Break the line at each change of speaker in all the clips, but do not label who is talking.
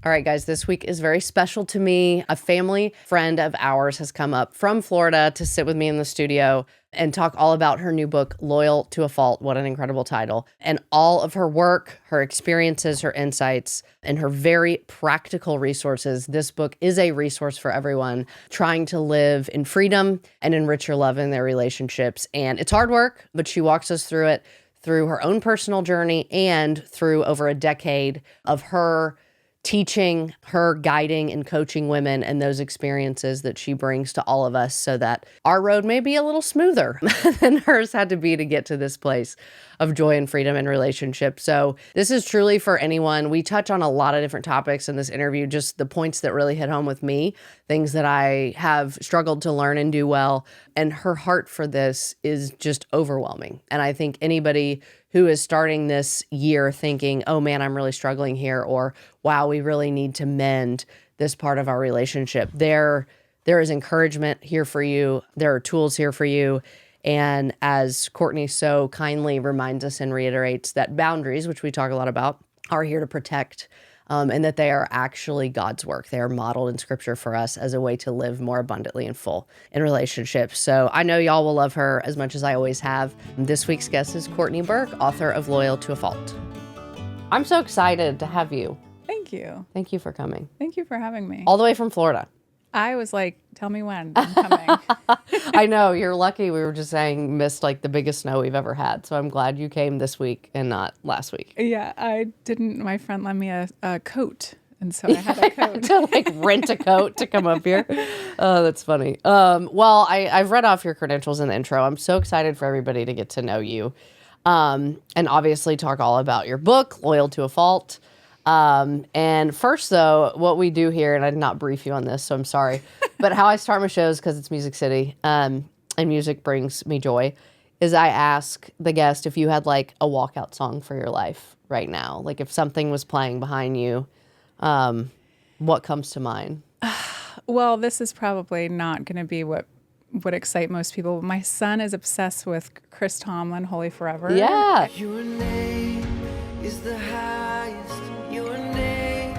All right, guys, this week is very special to me. A family friend of ours has come up from Florida to sit with me in the studio and talk all about her new book, Loyal to a Fault. What an incredible title. And all of her work, her experiences, her insights, and her very practical resources. This book is a resource for everyone trying to live in freedom and enrich your love in their relationships. And it's hard work, but she walks us through it through her own personal journey and through over a decade of her teaching, her guiding and coaching women and those experiences that she brings to all of us so that our road may be a little smoother than hers had to be to get to this place of joy and freedom in relationships. So this is truly for anyone. We touch on a lot of different topics in this interview, just the points that really hit home with me, things that I have struggled to learn and do well. And her heart for this is just overwhelming. And I think anybody who is starting this year thinking, oh man, I'm really struggling here, or wow, we really need to mend this part of our relationship. There is encouragement here for you. There are tools here for you. And as Courtney so kindly reminds us and reiterates, that boundaries, which we talk a lot about, are here to protect, and that they are actually God's work. They are modeled in Scripture for us as a way to live more abundantly and full in relationships. So I know y'all will love her as much as I always have. This week's guest is Courtney Burg, author of Loyal to a Fault. I'm so excited to have you.
Thank you.
Thank you for coming.
Thank you for having me.
All the way from Florida.
I was like, tell me when I'm coming.
I know, you're lucky. We were just saying missed like the biggest snow we've ever had. So I'm glad you came this week and not last week.
Yeah, I didn't. My friend lent me a coat. And so I had a coat.
To like rent a coat to come up here. Oh, that's funny. Well, I've read off your credentials in the intro. I'm so excited for everybody to get to know you. And obviously talk all about your book, Loyal to a Fault. And first though, what we do here, and I did not brief you on this, so I'm sorry, but how I start my shows, because it's Music City, and music brings me joy, is I ask the guest if you had like a walkout song for your life right now. Like if something was playing behind you, what comes to mind?
Well, this is probably not going to be what would excite most people. My son is obsessed with Chris Tomlin, Holy Forever.
Yeah.
Your name is the highest. Your name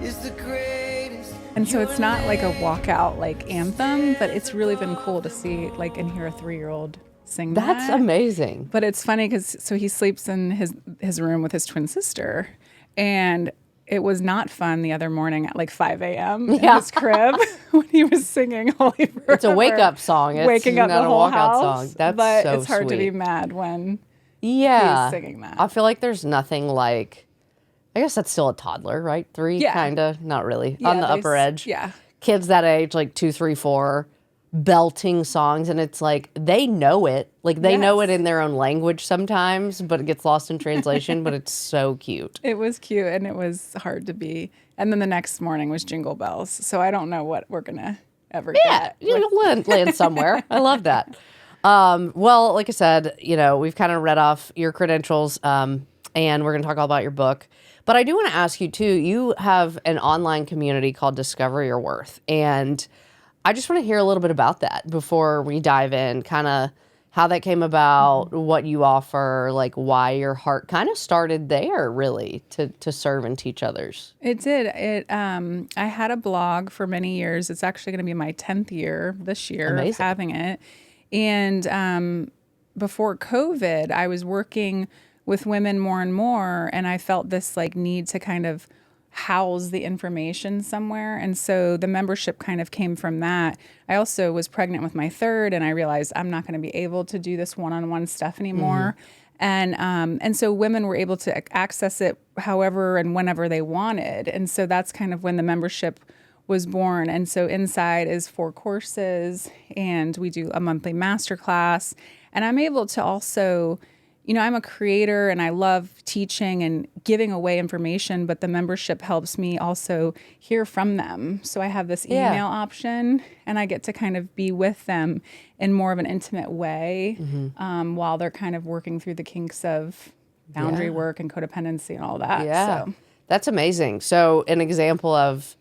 is the greatest.
And so it's not like a walkout like anthem, but it's really been cool to see like and hear a 3-year-old sing that.
That's amazing.
But it's funny because so he sleeps in his room with his twin sister, and it was not fun the other morning at like 5 a.m. in his crib when he was singing Holy Forever.
It's a wake-up song. It's
waking up
not
the
a
whole
walkout
house.
song. That's
but
so
it's hard to be
sweet.
mad when
Yeah.
he's singing that.
I feel like there's nothing like, I guess that's still a toddler, right? 3,
Yeah.
kind of, not really,
Yeah,
on the upper edge.
Yeah.
Kids that age, like 2, 3, 4, belting songs, and it's like they know it. Like they know it in their own language sometimes, but it gets lost in translation, but it's so cute.
It was cute, and it was hard to be. And then the next morning was Jingle Bells. So I don't know what we're going to ever get.
You'll land somewhere. I love that. Well, like I said, we've kind of read off your credentials, and we're going to talk all about your book. But I do want to ask you, too, you have an online community called Discover Your Worth. And I just want to hear a little bit about that before we dive in, kind of how that came about, what you offer, like why your heart kind of started there, really, to serve and teach others.
It did. I had a blog for many years. It's actually going to be my 10th year this year of having it. And before COVID, I was working with women more and more, and I felt this like need to kind of house the information somewhere. And so the membership kind of came from that. I also was pregnant with my third, and I realized I'm not going to be able to do this one-on-one stuff anymore. And so women were able to access it however and whenever they wanted. And so that's kind of when the membership was born. And so inside is 4 courses, and we do a monthly masterclass. And I'm able to also, I'm a creator and I love teaching and giving away information, but the membership helps me also hear from them. So I have this email option, and I get to kind of be with them in more of an intimate way while they're kind of working through the kinks of boundary work and codependency and all that.
Yeah,
So.
That's amazing. So an example of,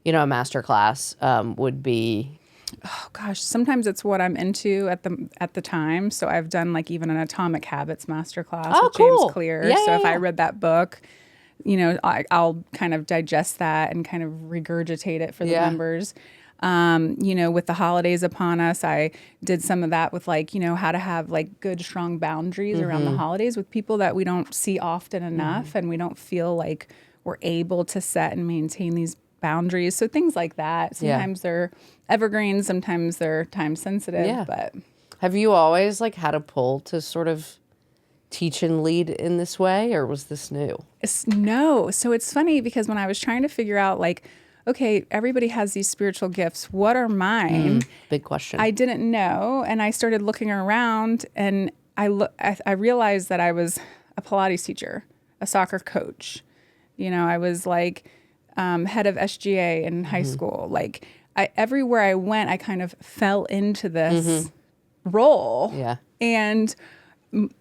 a masterclass would be...
Oh gosh, sometimes it's what I'm into at the time. So I've done like even an Atomic Habits masterclass with James Clear. I read that book, I'll kind of digest that and kind of regurgitate it for the members. With the holidays upon us, I did some of that with how to have good, strong boundaries around the holidays with people that we don't see often enough, and we don't feel like we're able to set and maintain these boundaries. So things like that. Sometimes they're evergreen, sometimes they're time sensitive, but
have you always had a pull to sort of teach and lead in this way, or was this new?
No. So it's funny because when I was trying to figure out okay, everybody has these spiritual gifts. What are mine?
Big question.
I didn't know. And I started looking around, and I realized that I was a Pilates teacher, a soccer coach. I was head of SGA in high school. Everywhere I went, I kind of fell into this role.
Yeah.
And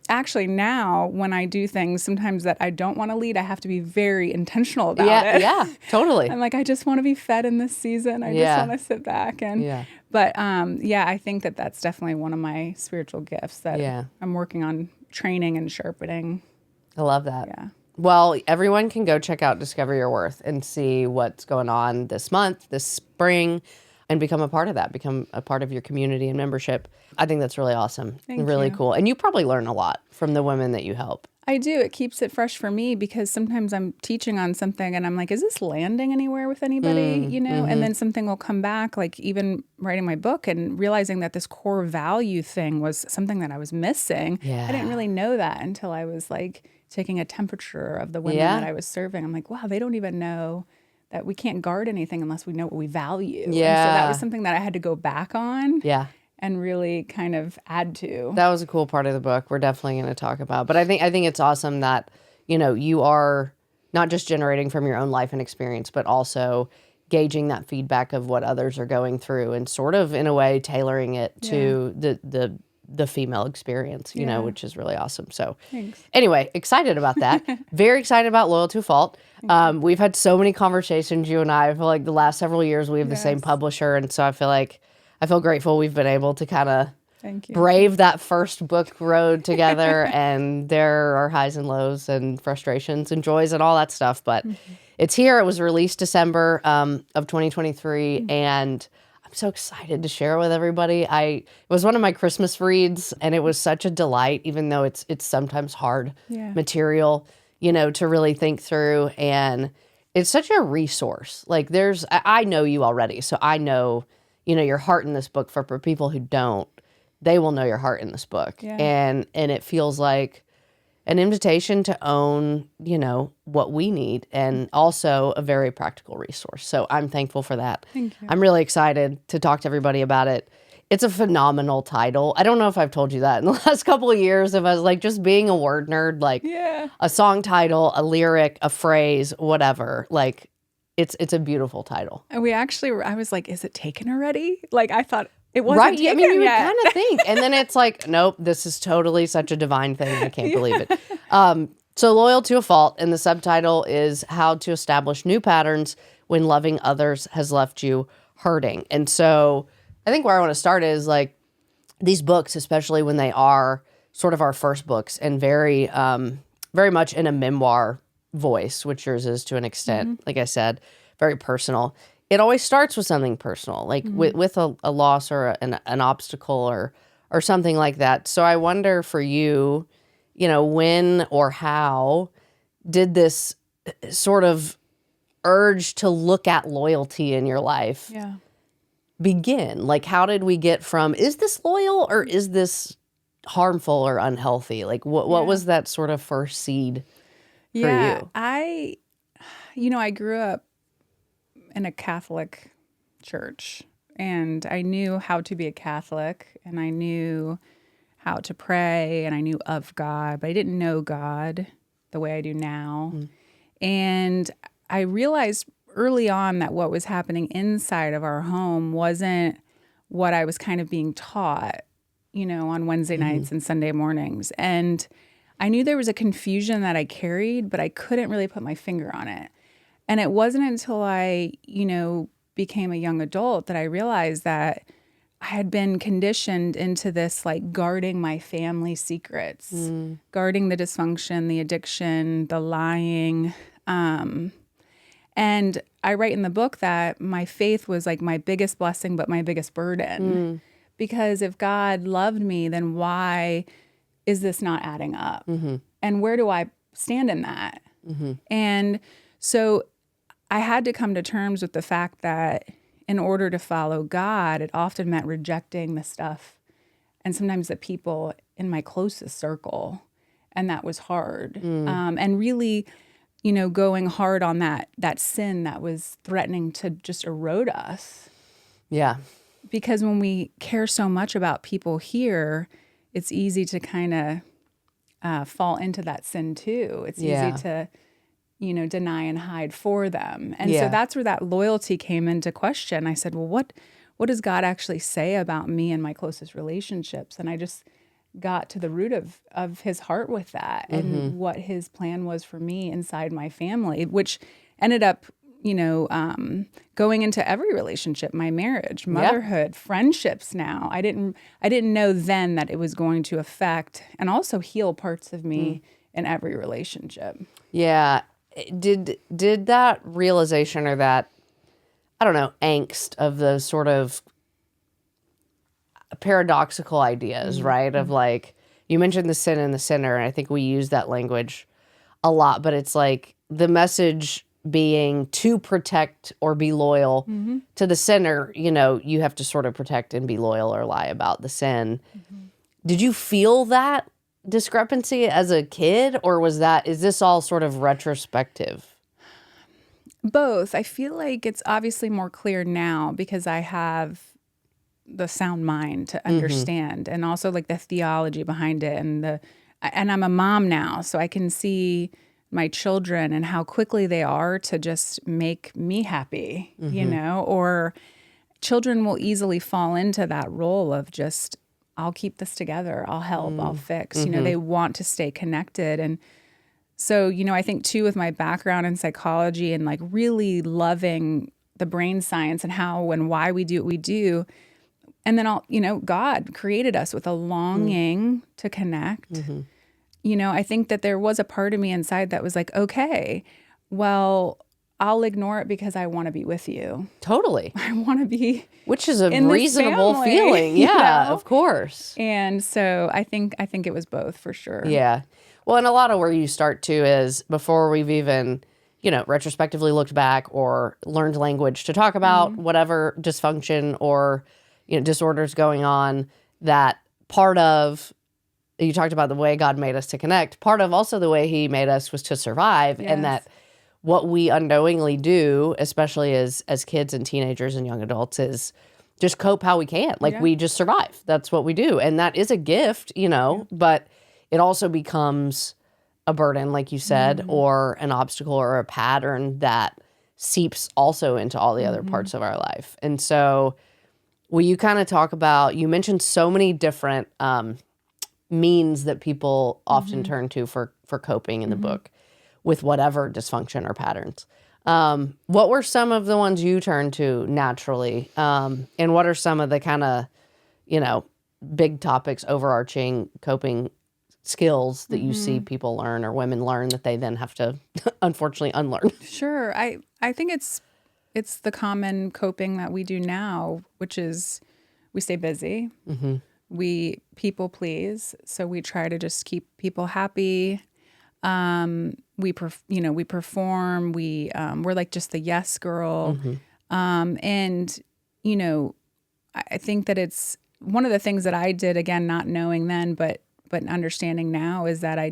actually now when I do things sometimes that I don't want to lead, I have to be very intentional about it.
Yeah, totally.
I'm I just want to be fed in this season. I just want to sit back but I think that that's definitely one of my spiritual gifts that I'm working on training and sharpening.
I love that.
Yeah.
Well, everyone can go check out Discover Your Worth and see what's going on this month, this spring, and become a part of that, become a part of your community and membership. I think that's really awesome and really cool. And you probably learn a lot from the women that you help.
I do. It keeps it fresh for me because sometimes I'm teaching on something and I'm is this landing anywhere with anybody? And then something will come back, even writing my book and realizing that this core value thing was something that I was missing.
Yeah.
I didn't really know that until I was taking a temperature of the women that I was serving. I'm wow, they don't even know that we can't guard anything unless we know what we value.
Yeah.
And so that was something that I had to go back on.
Yeah.
And really kind of add to.
That was a cool part of the book we're definitely going to talk about. But I think it's awesome that, you are not just generating from your own life and experience, but also gauging that feedback of what others are going through and sort of in a way tailoring it to the female experience, which is really awesome. So anyway, excited about that. Very excited about Loyal to a Fault. We've had so many conversations, you and I feel the last several years we have the same publisher. And so I feel grateful we've been able to kind of brave that first book road together. And there are highs and lows and frustrations and joys and all that stuff. But it's here. It was released December of 2023. And I'm so excited to share it with everybody. It was one of my Christmas reads, and it was such a delight, even though it's sometimes hard material, to really think through. And it's such a resource. I know you already, so I know your heart in this book. For people who don't, they will know your heart in this book.
Yeah.
And it feels like an invitation to own, what we need, and also a very practical resource. So I'm thankful for that.
Thank you.
I'm really excited to talk to everybody about it. It's a phenomenal title. I don't know if I've told you that in the last couple of years, if I was just being a word nerd, a song title, a lyric, a phrase, whatever, it's a beautiful title.
And I was is it taken already? I thought it wasn't taken
you would
yet.
kind of think. And then it's nope, this is totally such a divine thing. I can't believe it. So Loyal to a Fault, and the subtitle is How to Establish New Patterns When Loving Others Has Left You Hurting. And so I think where I want to start is these books, especially when they are sort of our first books and very, very much in a memoir voice, which yours is to an extent, like I said, very personal. It always starts with something personal, with a loss or an obstacle or something like that. So I wonder for you, when or how did this sort of urge to look at loyalty in your life begin? How did we get from, is this loyal or is this harmful or unhealthy? What was that sort of first seed for you?
I grew up in a Catholic church, and I knew how to be a Catholic, and I knew how to pray, and I knew of God, but I didn't know God the way I do now. And I realized early on that what was happening inside of our home wasn't what I was kind of being taught, on Wednesday nights and Sunday mornings. And I knew there was a confusion that I carried, but I couldn't really put my finger on it. And it wasn't until I, became a young adult that I realized that I had been conditioned into this, guarding my family secrets, guarding the dysfunction, the addiction, the lying, And I write in the book that my faith was like my biggest blessing, but my biggest burden. Because if God loved me, then why is this not adding up? And where do I stand in that? And so I had to come to terms with the fact that in order to follow God, it often meant rejecting the stuff and sometimes the people in my closest circle. And that was hard. And really, going hard on that sin that was threatening to just erode us.
Yeah.
Because when we care so much about people here, it's easy to kind of fall into that sin too. It's easy to, deny and hide for them. And so that's where that loyalty came into question. I said, well, what does God actually say about me and my closest relationships? And I just got to the root of his heart with that and what his plan was for me inside my family, which ended up, going into every relationship, my marriage, motherhood, friendships now. I didn't know then that it was going to affect and also heal parts of me in every relationship.
Yeah. Did that realization or that, I don't know, angst of those sort of paradoxical ideas, right? Of like, you mentioned the sin and the sinner, and I think we use that language a lot, but it's like the message being to protect or be loyal to the sinner, you have to sort of protect and be loyal or lie about the sin. Did you feel that discrepancy as a kid, or is this all sort of retrospective?
Both. I feel like it's obviously more clear now because I have the sound mind to understand and also like the theology behind it and I'm a mom now, so I can see my children and how quickly they are to just make me happy, or children will easily fall into that role of just, I'll keep this together, I'll help, I'll fix, they want to stay connected. And so, I think too, with my background in psychology and like really loving the brain science and how and why we do what we do, and then God created us with a longing to connect. I think that there was a part of me inside that was like, okay, well, I'll ignore it because I want to be with you.
Totally.
I want to be,
which is a reasonable feeling. Yeah, of course.
And so I think it was both for sure.
Yeah. Well, and a lot of where you start to is before we've even, retrospectively looked back or learned language to talk about whatever dysfunction or disorders going on, that part of, you talked about the way God made us to connect, part of also the way he made us was to survive.
Yes.
And that what we unknowingly do, especially as kids and teenagers and young adults, is just cope how we can. Like we just survive. That's what we do. And that is a gift, but it also becomes a burden, like you said, or an obstacle or a pattern that seeps also into all the other parts of our life. And so will you kind of talk about, you mentioned so many different means that people often turn to for coping in the book with whatever dysfunction or patterns. What were some of the ones you turned to naturally? And what are some of the kind of, big topics, overarching coping skills that you see people learn or women learn that they then have to unfortunately unlearn?
Sure. I think it's the common coping that we do now, which is we stay busy. We people please. So we try to just keep people happy. We perform. We're like just the yes girl. And, I think that it's one of the things that I did, again, not knowing then, but understanding now, is that I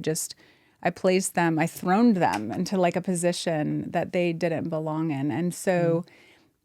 throned them into like a position that they didn't belong in. And so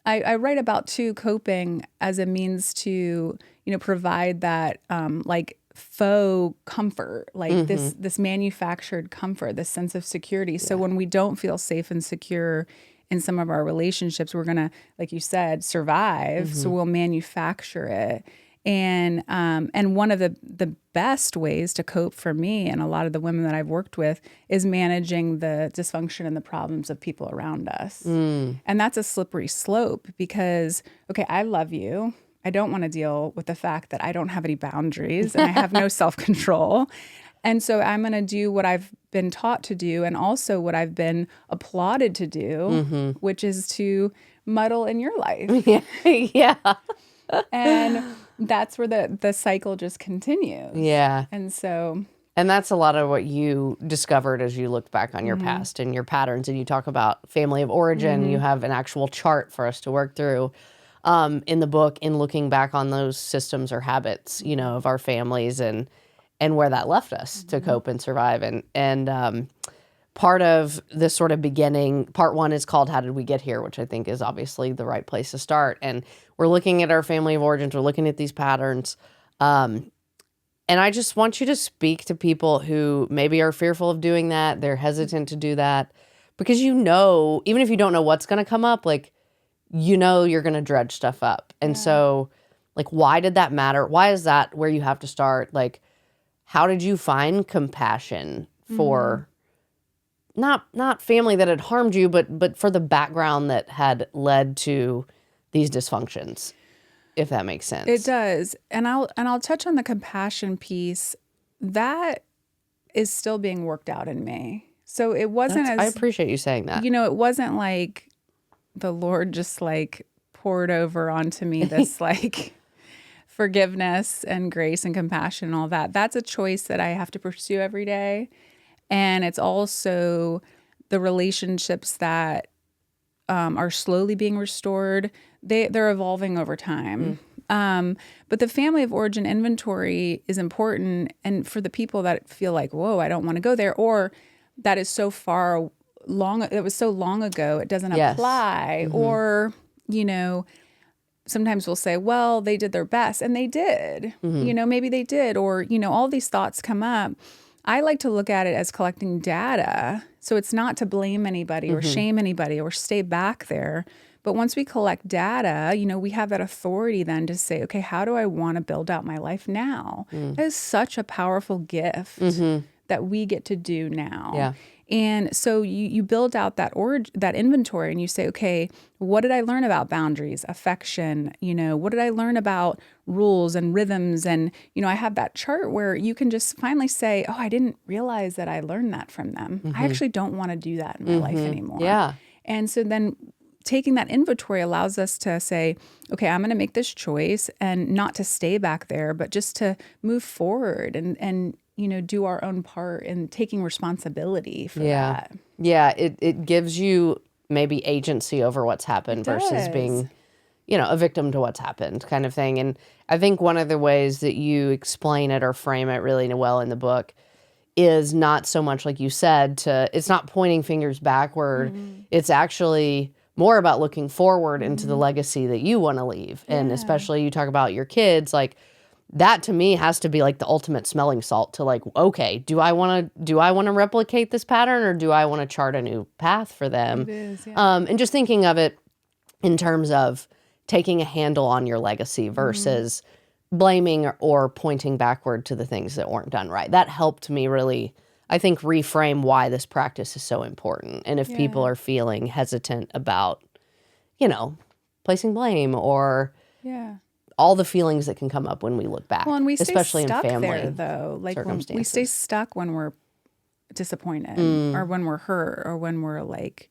I write about too coping as a means to, provide that like faux comfort, like this manufactured comfort, this sense of security. So when we don't feel safe and secure in some of our relationships, we're gonna, like you said, survive. So we'll manufacture it. And one of the best ways to cope for me and a lot of the women that I've worked with is managing the dysfunction and the problems of people around us. And that's a slippery slope because, okay, I love you. I don't want to deal with the fact that I don't have any boundaries and I have no self-control. And so I'm going to do what I've been taught to do and also what I've been applauded to do, which is to muddle in your life.
Yeah.
And that's where the cycle just continues.
Yeah.
And
that's a lot of what you discovered as you looked back on your past and your patterns. And you talk about family of origin. You have an actual chart for us to work through in the book in looking back on those systems or habits, of our families and where that left us to cope and survive. And part of this sort of beginning, part one is called How Did We Get Here, which I think is obviously the right place to start. And we're looking at our family of origins. We're looking at these patterns. And I just want you to speak to people who maybe are fearful of doing that. They're hesitant to do that because even if you don't know what's going to come up, like, you're going to dredge stuff up. And so, like, why did that matter? Why is that where you have to start? Like, how did you find compassion for not family that had harmed you, but for the background that had led to these dysfunctions? If that makes sense.
It does. And I'll touch on the compassion piece. That is still being worked out in me. So it wasn't
I appreciate you saying that.
It wasn't like the Lord just like poured over onto me this like forgiveness and grace and compassion and all that. That's a choice that I have to pursue every day. And it's also the relationships that are slowly being restored. They're evolving over time. But the family of origin inventory is important. And for the people that feel like, whoa, I don't want to go there, or that is so far long, it was so long ago, it doesn't apply. Or, sometimes we'll say, well, they did their best, and they did, maybe they did, or, all these thoughts come up. I like to look at it as collecting data. So it's not to blame anybody or shame anybody or stay back there. But once we collect data, we have that authority then to say, okay, how do I want to build out my life now? That is such a powerful gift that we get to do now.
Yeah.
And so you build out that inventory and you say, okay, what did I learn about boundaries, affection? What did I learn about rules and rhythms? And, I have that chart where you can just finally say, oh, I didn't realize that I learned that from them. I actually don't want to do that in my life anymore.
Yeah.
And so then taking that inventory allows us to say, okay, I'm going to make this choice and not to stay back there, but just to move forward and do our own part in taking responsibility for that.
Yeah, it gives you maybe agency over what's happened versus being, a victim to what's happened kind of thing. And I think one of the ways that you explain it or frame it really well in the book is not so much like you said it's not pointing fingers backward. It's actually more about looking forward into the legacy that you want to leave. And especially you talk about your kids, like, that to me has to be like the ultimate smelling salt to like, okay, do I want to replicate this pattern, or do I want to chart a new path for them?
It is, yeah.
And just thinking of it in terms of taking a handle on your legacy versus blaming or pointing backward to the things that weren't done right. That helped me really, I think, reframe why this practice is so important. And if people are feeling hesitant about, placing blame or all the feelings that can come up when we look back,
well, and we stay
especially
stuck
in family
there, though. Like
circumstances.
we stay stuck when we're disappointed or when we're hurt or when we're like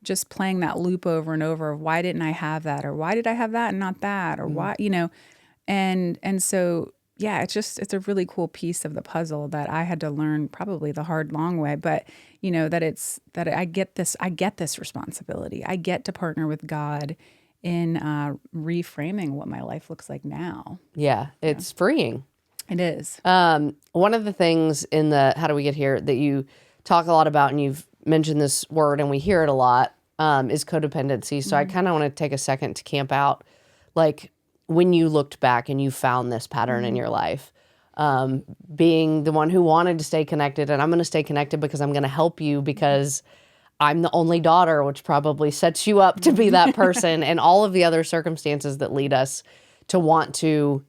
just playing that loop over and over of why didn't I have that, or why did I have that and not that, or why, and so it's a really cool piece of the puzzle that I had to learn probably the hard, long way. But that I get this responsibility. I get to partner with God in reframing what my life looks like now.
Yeah, it's freeing.
It is.
One of the things in the How Do We Get Here that you talk a lot about, and you've mentioned this word and we hear it a lot, is codependency. So I kind of want to take a second to camp out, like, when you looked back and you found this pattern in your life, being the one who wanted to stay connected, and I'm going to stay connected because I'm going to help you because I'm the only daughter, which probably sets you up to be that person, and all of the other circumstances that lead us to want to,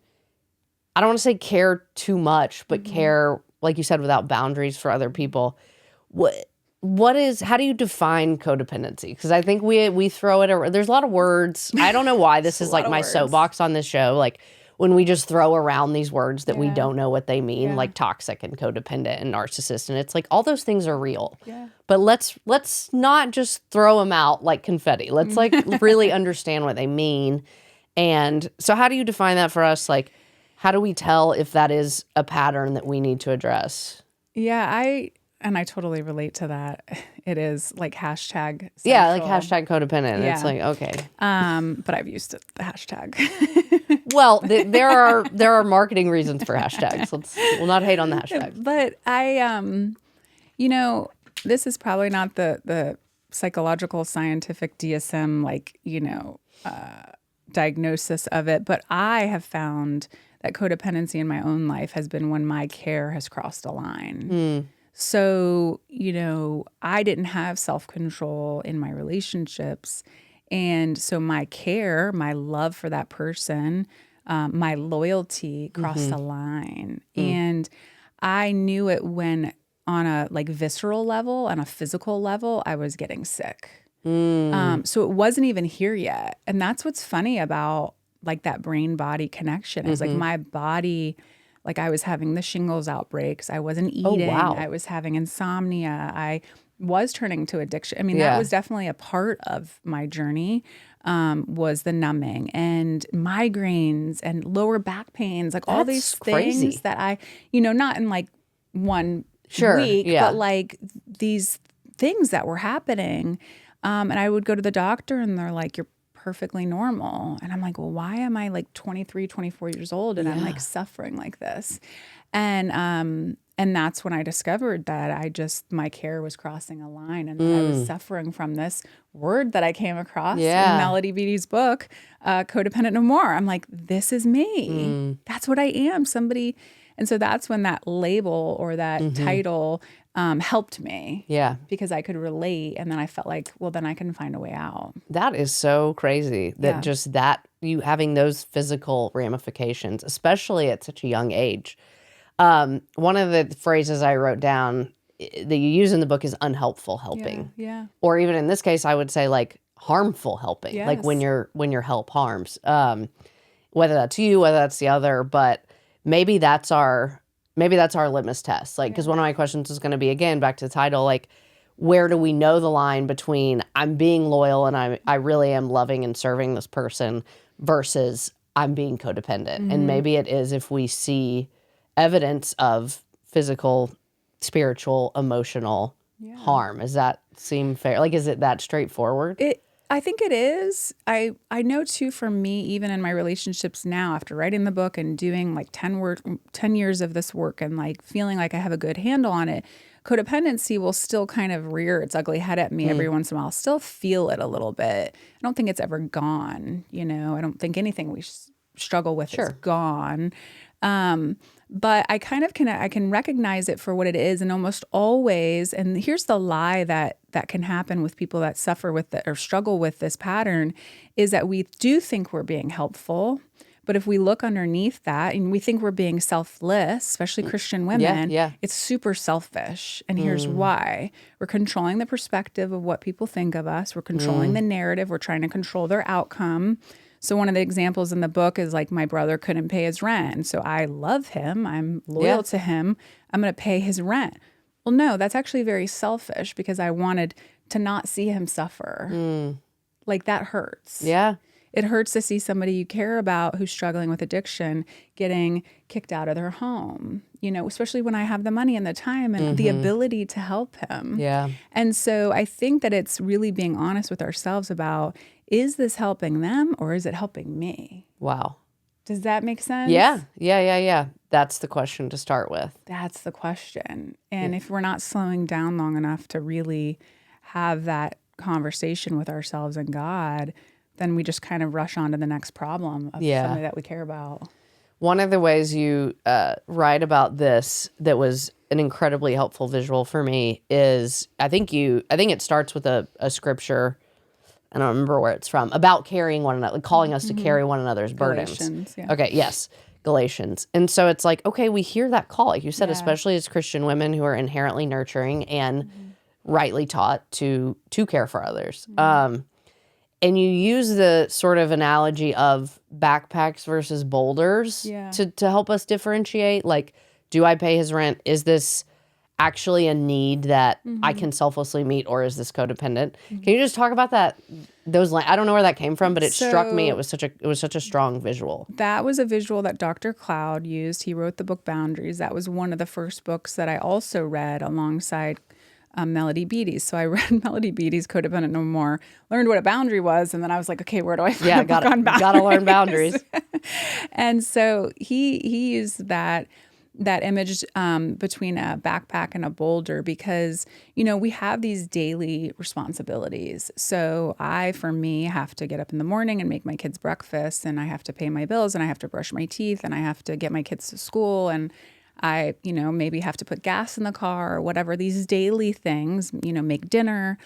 I don't want to say care too much, but care, like you said, without boundaries for other people. How do you define codependency? Because I think we throw it around. There's a lot of words. I don't know why this is like my soapbox on this show. Like, when we just throw around these words that we
Yeah.
don't know what they mean,
Yeah.
like toxic and codependent and narcissist. And it's like all those things are real.
Yeah.
But let's not just throw them out like confetti. Let's like really understand what they mean. And so how do you define that for us? Like, how do we tell if that is a pattern that we need to address?
Yeah, I totally relate to that. It is like hashtag central.
Yeah, like hashtag codependent.
Yeah.
It's like, okay.
But I've used it, the hashtag.
Well, there are marketing reasons for hashtags. We'll not hate on the hashtag.
But I, this is probably not the psychological, scientific DSM, diagnosis of it. But I have found that codependency in my own life has been when my care has crossed a line. So, I didn't have self-control in my relationships. And so my care, my love for that person, my loyalty crossed a line. And I knew it when on a visceral level, on a physical level, I was getting sick. So it wasn't even here yet. And that's what's funny about that brain body connection is my body, I was having the shingles outbreaks. I wasn't eating.
Oh, wow.
I was having insomnia. I was turning to addiction. I mean, that was definitely a part of my journey, was the numbing and migraines and lower back pains, all these
crazy.
things that I, not in one week, but these things that were happening. And I would go to the doctor and they're like, you're perfectly normal. And I'm like, well, why am I 23, 24 years old and I'm suffering like this? And that's when I discovered that my care was crossing a line and that I was suffering from this word that I came across in Melody Beattie's book, Codependent No More. I'm like, this is me. That's what I am, somebody. And so that's when that label or that title helped me. Yeah. Because I could relate. And then I felt like, well, then I can find a way out.
That is so crazy that just that you having those physical ramifications, especially at such a young age. One of the phrases I wrote down that you use in the book is unhelpful helping.
Yeah.
Or even in this case, I would say harmful helping,
Yes.
when your help harms, whether that's you, whether that's the other, but maybe that's our litmus test. Because one of my questions is going to be, again, back to the title, where do we know the line between I'm being loyal and I really am loving and serving this person versus I'm being codependent. And maybe it is if we see evidence of physical, spiritual, emotional harm. Does that seem fair? Is it that straightforward?
I think it is. I know too, for me, even in my relationships now, after writing the book and doing 10 years of this work and feeling like I have a good handle on it, codependency will still kind of rear its ugly head at me every once in a while. I'll still feel it a little bit. I don't think it's ever gone. I don't think anything we struggle with is gone. But I kind of I can recognize it for what it is, and almost always. And here's the lie that can happen with people that suffer with or struggle with this pattern, is that we do think we're being helpful, but if we look underneath that and we think we're being selfless, especially Christian women, it's super selfish. And here's why: we're controlling the perspective of what people think of us. We're controlling the narrative. We're trying to control their outcome. So one of the examples in the book is my brother couldn't pay his rent. So I love him. I'm loyal to him. I'm going to pay his rent. Well, no, that's actually very selfish because I wanted to not see him suffer. That hurts. Yeah. It hurts to see somebody you care about who's struggling with addiction getting kicked out of their home, especially when I have the money and the time and the ability to help him. Yeah. And so I think that it's really being honest with ourselves about, is this helping them or is it helping me? Wow. Does that make sense? Yeah. That's the question to start with. That's the question. And if we're not slowing down long enough to really have that conversation with ourselves and God, then we just kind of rush on to the next problem of somebody that we care about. One of the ways you write about this that was an incredibly helpful visual for me is I think it starts with a scripture. I don't remember where it's from, about carrying one another, calling us to carry one another's burdens. Galatians, Okay, yes, Galatians. And so it's okay, we hear that call, like you said, especially as Christian women who are inherently nurturing and rightly taught to care for others.
And you use the sort of analogy of backpacks versus boulders to help us differentiate. Like, do I pay his rent? Is this actually a need that I can selflessly meet, or is this codependent? Can you just talk about that? I don't know where that came from, but it struck me. It was such a strong visual.
That was a visual that Dr. Cloud used. He wrote the book Boundaries. That was one of the first books that I also read alongside Melody Beattie's. So I read Melody Beattie's Codependent No More, learned what a boundary was, and then I was like, okay, where do I find a book on boundaries?
Gotta learn boundaries.
And so he used that image between a backpack and a boulder because, we have these daily responsibilities. So for me, have to get up in the morning and make my kids breakfast, and I have to pay my bills, and I have to brush my teeth, and I have to get my kids to school, and I, maybe have to put gas in the car or whatever, these daily things, make dinner.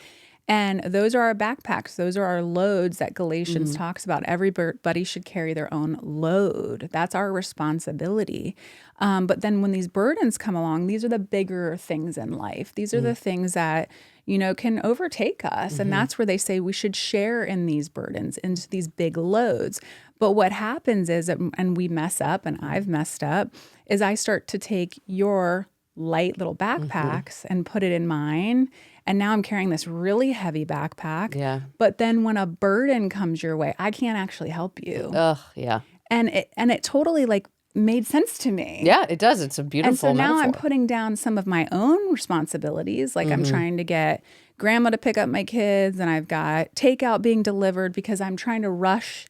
And those are our backpacks. Those are our loads that Galatians talks about. Everybody should carry their own load. That's our responsibility. But then when these burdens come along, these are the bigger things in life. These are the things that, can overtake us. And that's where they say we should share in these burdens, into these big loads. But what happens is, and we mess up, and I've messed up, is I start to take your light little backpacks and put it in mine. And now I'm carrying this really heavy backpack.
Yeah.
But then when a burden comes your way, I can't actually help you.
Ugh, yeah.
And it totally made sense to me.
Yeah, it does. It's a beautiful
And so now
metaphor.
I'm putting down some of my own responsibilities. Like I'm trying to get grandma to pick up my kids, and I've got takeout being delivered because I'm trying to rush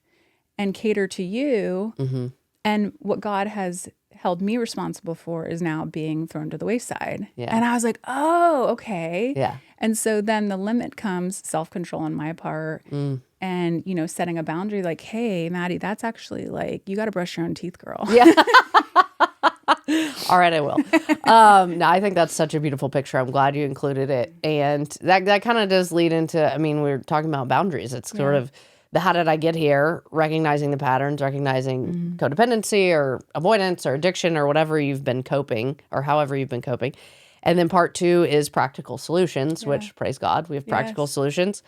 and cater to you. And what God has held me responsible for is now being thrown to the wayside.
Yeah.
And I was like, oh, okay.
Yeah.
And so then the limit comes self-control on my part and, setting a boundary like, hey, Maddie, that's actually you got to brush your own teeth, girl.
Yeah. All right, I will. No, I think that's such a beautiful picture. I'm glad you included it. And that kind of does lead into, we're talking about boundaries. It's sort of the how did I get here, recognizing the patterns, recognizing codependency or avoidance or addiction or whatever you've been coping or however you've been coping. And then part 2 is practical solutions, which, praise God, we have practical solutions.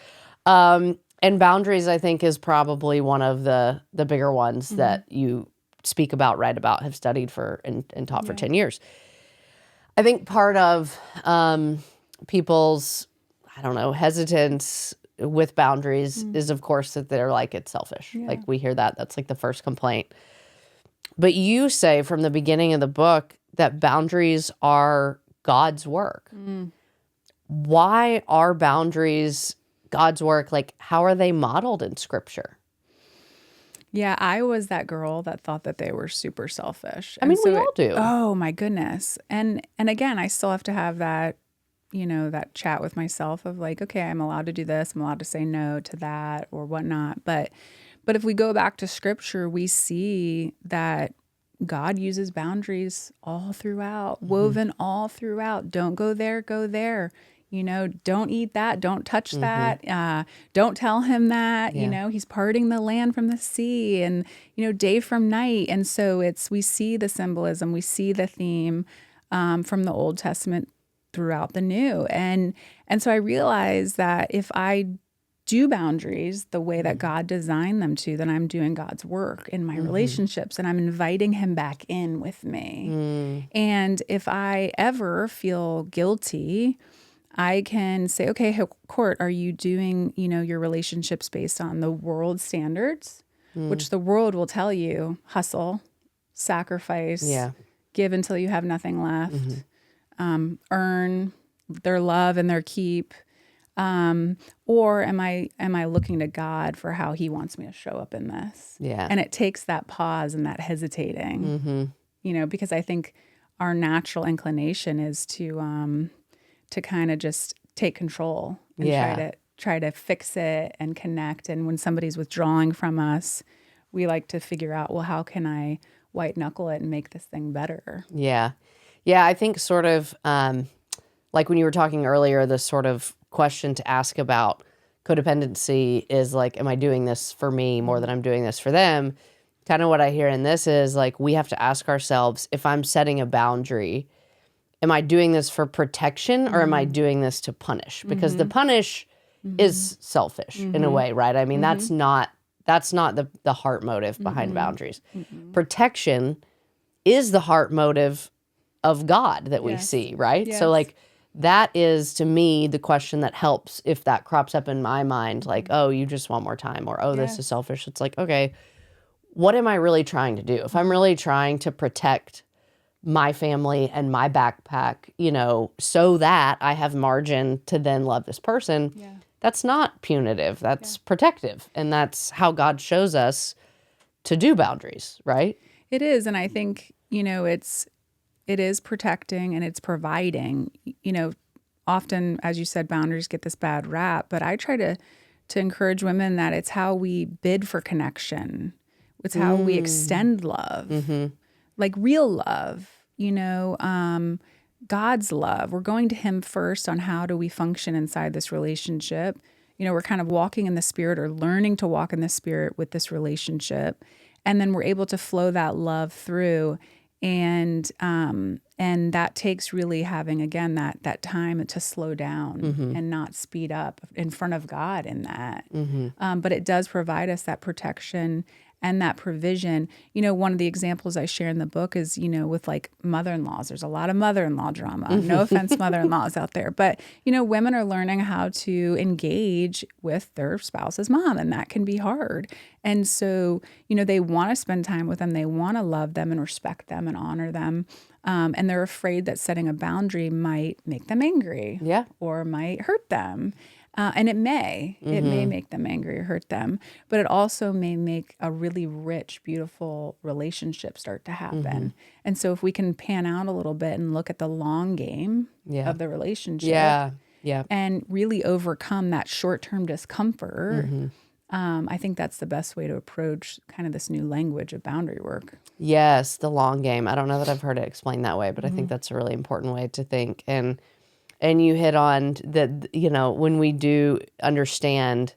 And boundaries, I think, is probably one of the bigger ones that you speak about, write about, have studied for and taught for 10 years. I think part of people's, hesitance with boundaries is, of course, that they're it's selfish.
Yeah.
We hear that. That's the first complaint. But you say from the beginning of the book that boundaries are God's work. Why are boundaries God's work? How are they modeled in Scripture?
Yeah, I was that girl that thought that they were super selfish.
We all do.
Oh my goodness. And again, I still have to have that, that chat with myself of okay, I'm allowed to do this. I'm allowed to say no to that or whatnot. But if we go back to Scripture, we see that God uses boundaries all throughout, woven all throughout. Don't go there, go there. Don't eat that. Don't touch that. Don't tell him that. He's parting the land from the sea and, day from night. And so we see the symbolism, we see the theme from the Old Testament throughout the New. And so I realized that if I do boundaries the way that God designed them to, then I'm doing God's work in my relationships and I'm inviting him back in with me. And if I ever feel guilty, I can say, okay, Court, are you doing, your relationships based on the world standards, which the world will tell you, hustle, sacrifice, give until you have nothing left, earn their love and their keep. Or am I looking to God for how he wants me to show up in this?
Yeah.
And it takes that pause and that hesitating, because I think our natural inclination is to kind of just take control and try to fix it and connect. And when somebody's withdrawing from us, we like to figure out, well, how can I white knuckle it and make this thing better?
Yeah. Yeah, I think sort of when you were talking earlier, this sort of question to ask about codependency is am I doing this for me more than I'm doing this for them? Kind of what I hear in this is we have to ask ourselves, if I'm setting a boundary, am I doing this for protection or am I doing this to punish? Because the punish is selfish in a way, right? I mean, that's not the heart motive behind boundaries. Protection is the heart motive of God that we see, right? So like that is, to me, the question that helps if that crops up in my mind, like, oh, you just want more time, or, oh, this is selfish. It's like, okay, what am I really trying to do? If I'm really trying to protect my family and my backpack, you know, so that I have margin to then love this person, that's not punitive. That's protective. And that's how God shows us to do boundaries, right?
It is. And I think, you know, it is protecting and it's providing. You know, often, as you said, boundaries get this bad rap, but I try to encourage women that it's how we bid for connection. It's how we extend love, like real love, you know, God's love. We're going to him first on how do we function inside this relationship. You know, we're kind of walking in the Spirit or learning to walk in the Spirit with this relationship. And then we're able to flow that love through. And that takes really having, again, that time to slow down and not speed up in front of God in that. But it does provide us that protection and that provision. You know, one of the examples I share in the book is, you know, with like mother-in-laws. There's a lot of mother-in-law drama. No offense, mother-in-laws out there. But, you know, women are learning how to engage with their spouse's mom, and that can be hard. And so, you know, they want to spend time with them. They want to love them and respect them and honor them. And they're afraid that setting a boundary might make them angry or might hurt them. And it may make them angry or hurt them, but it also may make a really rich, beautiful relationship start to happen. And so if we can pan out a little bit and look at the long game of the relationship and really overcome that short-term discomfort, I think that's the best way to approach kind of this new language of boundary work.
Yes, the long game. I don't know that I've heard it explained that way, but I think that's a really important way to think. And you hit on that, you know, when we do understand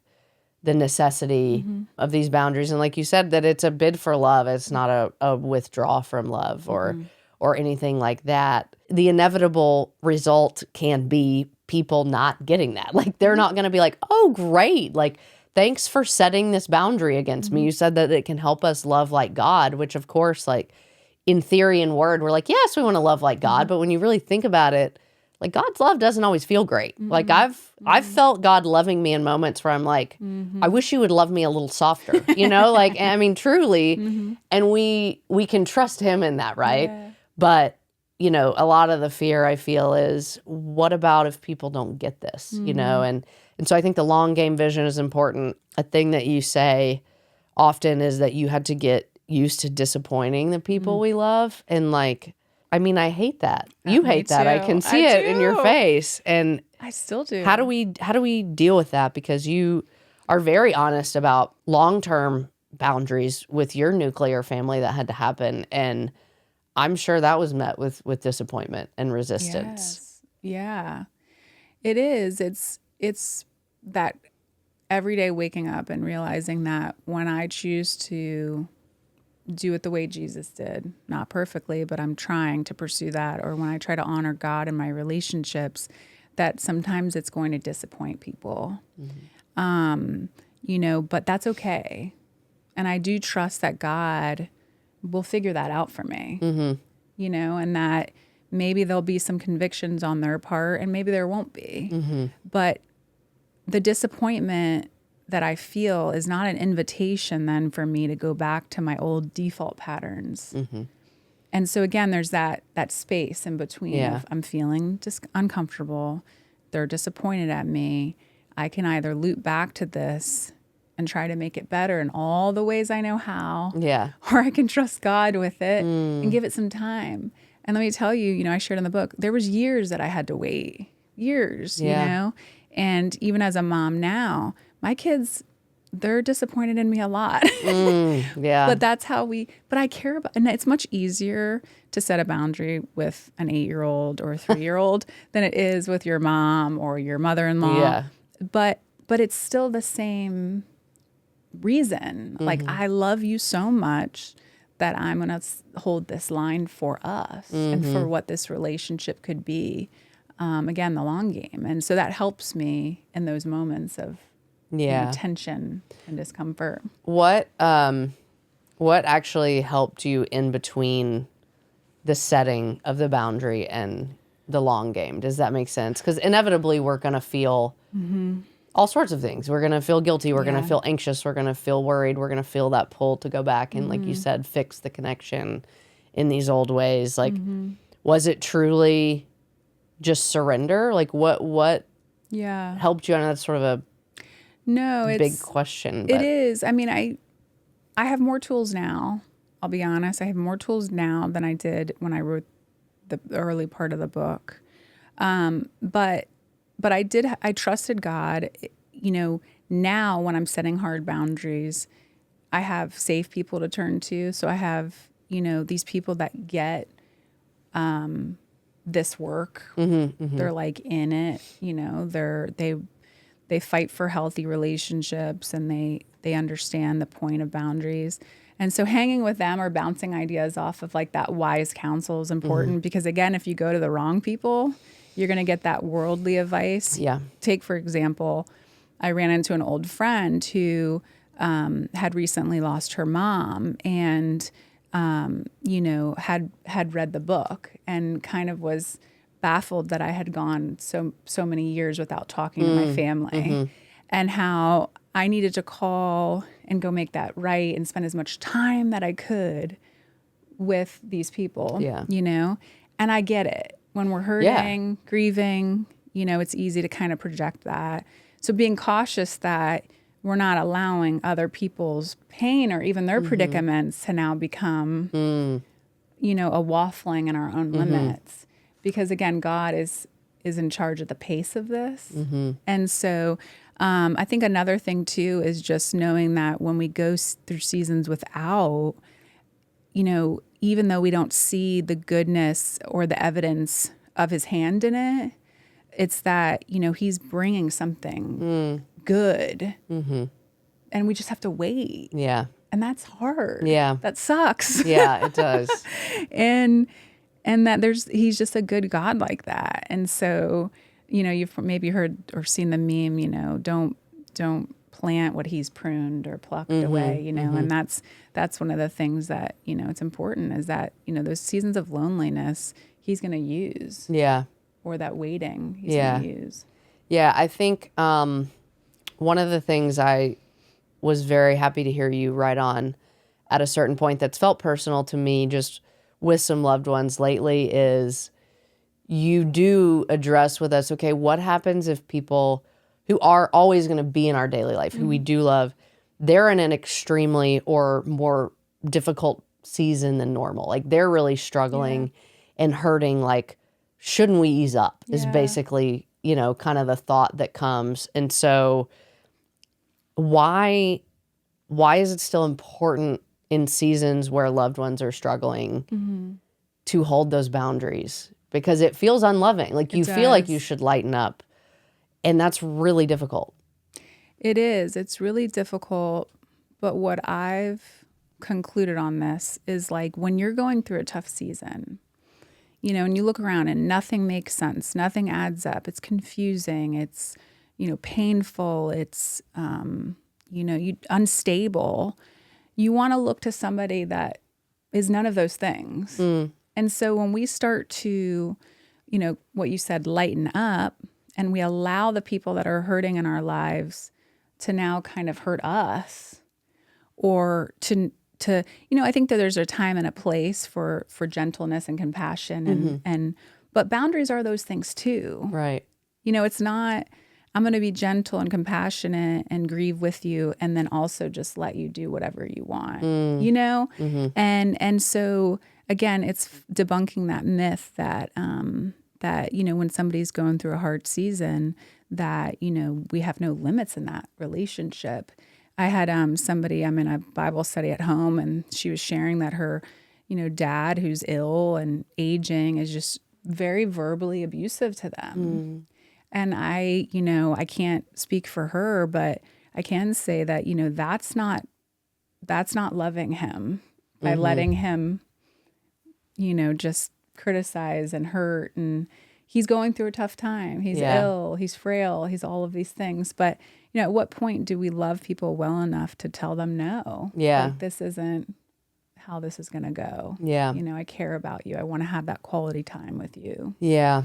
the necessity of these boundaries, and like you said, that it's a bid for love, it's not a withdraw from love or anything like that. The inevitable result can be people not getting that. Like they're not going to be like, oh, great. Like, thanks for setting this boundary against me. You said that it can help us love like God, which of course, like in theory and word, we're like, yes, we want to love like God. But when you really think about it, like God's love doesn't always feel great. Like I've felt God loving me in moments where I'm like, I wish you would love me a little softer, you know, like, I mean, truly. And we can trust him in that. Right. Yeah. But, you know, a lot of the fear I feel is, what about if people don't get this, you know? And so I think the long game vision is important. A thing that you say often is that you had to get used to disappointing the people we love. And like, I mean, I hate that. You hate that. I can see it in your face. And
I still do.
How do we deal with that? Because you are very honest about long-term boundaries with your nuclear family that had to happen. And I'm sure that was met with disappointment and resistance.
Yes. Yeah, it is. It's that everyday waking up and realizing that when I choose to do it the way Jesus did, not perfectly, but I'm trying to pursue that, or when I try to honor God in my relationships, that sometimes it's going to disappoint people. You know, but that's okay. And I do trust that God will figure that out for me, you know, and that maybe there'll be some convictions on their part and maybe there won't be. But the disappointment that I feel is not an invitation then for me to go back to my old default patterns. And so again, there's that space in between of I'm feeling just uncomfortable. They're disappointed at me. I can either loop back to this and try to make it better in all the ways I know how. Or I can trust God with it and give it some time. And let me tell you, you know, I shared in the book, there was years that I had to wait. Years, you know? And even as a mom now, my kids, they're disappointed in me a lot. But that's how but I care about, and it's much easier to set a boundary with an 8-year-old or a 3-year-old than it is with your mom or your mother-in-law. But it's still the same reason. Like, I love you so much that I'm going to hold this line for us and for what this relationship could be. again, the long game. And so that helps me in those moments of tension and discomfort.
What actually helped you in between the setting of the boundary and the long game? Does that make sense? Because inevitably we're going to feel all sorts of things. We're going to feel guilty. We're going to feel anxious. We're going to feel worried. We're going to feel that pull to go back and, like you said, fix the connection in these old ways. Like, was it truly just surrender? Like, what helped you? I know that's sort of a big question.
But it is. I mean, I have more tools now. I'll be honest. I have more tools now than I did when I wrote the early part of the book. But I trusted God. You know, now when I'm setting hard boundaries, I have safe people to turn to. So I have, you know, these people that get this work. They're like in it, you know, they fight for healthy relationships, and they understand the point of boundaries. And so hanging with them or bouncing ideas off of like that wise counsel is important, because again, if you go to the wrong people, you're going to get that worldly advice. Yeah. Take, for example, I ran into an old friend who had recently lost her mom, and you know, had read the book and kind of was baffled that I had gone so many years without talking to my family, and how I needed to call and go make that right and spend as much time that I could with these people. Yeah. You know, and I get it. When we're hurting, grieving, you know, it's easy to kind of project that. So being cautious that we're not allowing other people's pain or even their predicaments to now become, you know, a waffling in our own limits. Because again, God is in charge of the pace of this. And so I think another thing too is just knowing that when we go through seasons without, you know, even though we don't see the goodness or the evidence of his hand in it, it's that, you know, he's bringing something good. And we just have to wait. Yeah. And that's hard. Yeah. That sucks.
Yeah, it does.
and that he's just a good God like that. And so, you know, you've maybe heard or seen the meme, you know, don't plant what he's pruned or plucked away, you know, and that's one of the things that, you know, it's important is that, you know, those seasons of loneliness, he's going to use. Yeah. Or that waiting he's going to use.
Yeah. I think one of the things I was very happy to hear you write on at a certain point that's felt personal to me just with some loved ones lately is you do address with us, okay, what happens if people who are always going to be in our daily life, who we do love, they're in an extremely or more difficult season than normal. Like they're really struggling and hurting. Like, shouldn't we ease up is basically, you know, kind of the thought that comes. And so why is it still important in seasons where loved ones are struggling to hold those boundaries? Because it feels unloving. Like you feel like you should lighten up. And that's really difficult.
It is. It's really difficult. But what I've concluded on this is like when you're going through a tough season, you know, and you look around and nothing makes sense, nothing adds up. It's confusing. It's, you know, painful. It's, you know, unstable. You want to look to somebody that is none of those things. And so when we start to, you know, what you said, lighten up, and we allow the people that are hurting in our lives to now kind of hurt us, or to you know, I think that there's a time and a place for gentleness and compassion, and but boundaries are those things too. Right. You know, it's not, I'm going to be gentle and compassionate and grieve with you, and then also just let you do whatever you want, you know? And so again, it's debunking that myth that, that, you know, when somebody's going through a hard season, that, you know, we have no limits in that relationship. I had somebody, I'm in a Bible study at home, and she was sharing that her, you know, dad, who's ill and aging, is just very verbally abusive to them. And I, you know, I can't speak for her, but I can say that, you know, that's not loving him by letting him, you know, just criticize and hurt. And he's going through a tough time. He's ill, he's frail, he's all of these things. But, at what point do we love people well enough to tell them no?
Yeah.
Like, this isn't how this is going to go.
Yeah.
I care about you. I want to have that quality time with you.
Yeah.